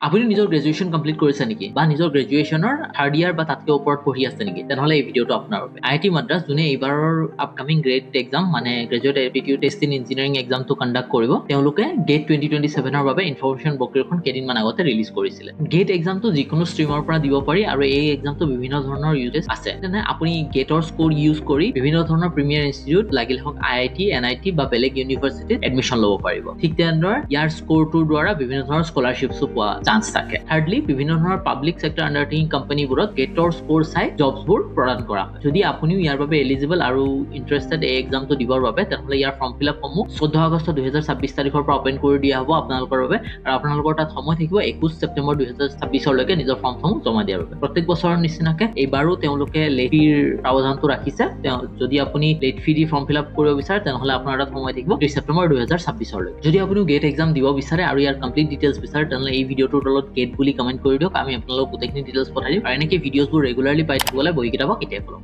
আপুনি নিজৰ graduation complete কৰিছে নেকি বা নিজৰ গ্ৰেজুৱেশ্যনৰ থাৰ্ড ইয়াৰ বা তাতকৈ ওপৰত পঢ়ি আছে নেকি তেনেহ'লে এই ভিডিঅ'টো আপোনাৰ বাবে IIT মাদ্ৰাজ যোনে এইবাৰৰ আপকামিং গ্ৰেড এক্সাম মানে graduate aptitude test in engineering এক্সামটো কণ্ডাক্ট কৰিব তেওঁলোকে গেট 2027ৰ বাবে ইনফৰমেশ্যন বকীখন কেইদিনমান আগতে ৰিলিজ কৰিছিলে গেট এক্সামটো যিকোনো ষ্ট্ৰীমৰ পৰা দিব পাৰি আৰু এই এক্সামটো বিভিন্ন ধৰণৰ ইউজেছ আছে যেনে আপুনি গেটৰ স্ক'ৰ ইউজ কৰি বিভিন্ন ধৰণৰ প্ৰিমিয়াৰ ইনষ্টিটিউট লাগিলে হওক IIT NIT বা বেলেগ ইউনিভাৰ্চিটিত এডমিশ্যন ল'ব পাৰিব ঠিক তেনেদৰে ইয়াৰ স্ক'ৰটোৰ দ্বাৰা বিভিন্ন ধৰণৰ স্কলাৰশ্বিপছো পোৱা চান্স থাকে থাৰ্ডলি বিভিন্ন ধৰণৰ পাব্লিক চেক্টৰ আণ্ডাৰটেকিং কোম্পানীবোৰত গেটৰ স্ক'ৰ চাই জবছবোৰ প্ৰদান কৰা হয় যদি আপুনিও ইয়াৰ বাবে এলিজিবল আৰু ইণ্টাৰেষ্টেড এই এক্সামটো দিবৰ বাবে তেনেহ'লে ইয়াৰ ফৰ্ম ফিল আপসমূহ 14 আগষ্ট 2026 তাৰিখৰ পৰা অপেন কৰি দিয়া হ'ব আপোনালোকৰ বাবে আৰু আপোনালোকৰ তাত সময় থাকিব 21 ছেপ্টেম্বৰ 2026 লৈকে নিজৰ ফৰ্মসমূহ জমা দিয়াৰ বাবে প্ৰত্যেক বছৰৰ নিচিনাকে এইবাৰো তেওঁলোকে লেট ফিৰ প্ৰাৱধানটো ৰাখিছে যদি আপুনি লেট ফি দি ফৰ্ম ফিল আপ কৰিব বিচাৰে তেনেহ'লে আপোনাৰ তাত সময় থাকিব 30 ছেপ্টেম্বৰ 2026 লৈকে যদি আপুনি গেট এক্সাম দিব বিচাৰে আৰু ইয়াৰ কমপ্লিট ডিটেইলছ বিচাৰে তেনেহ'লে এই ভিডিঅ'টোৰ তলত গেট বুলি কমেণ্ট কৰি দিয়ক আমি আপোনালোকক গোটেইখিনি ডিটেইলছ পঠাই দিম আৰু এনেকৈ ভিডিঅ'ছবোৰ ৰেগুলাৰলি পাই থাকিবলৈ বহি কিতাপক এতিয়াই ফ'ল'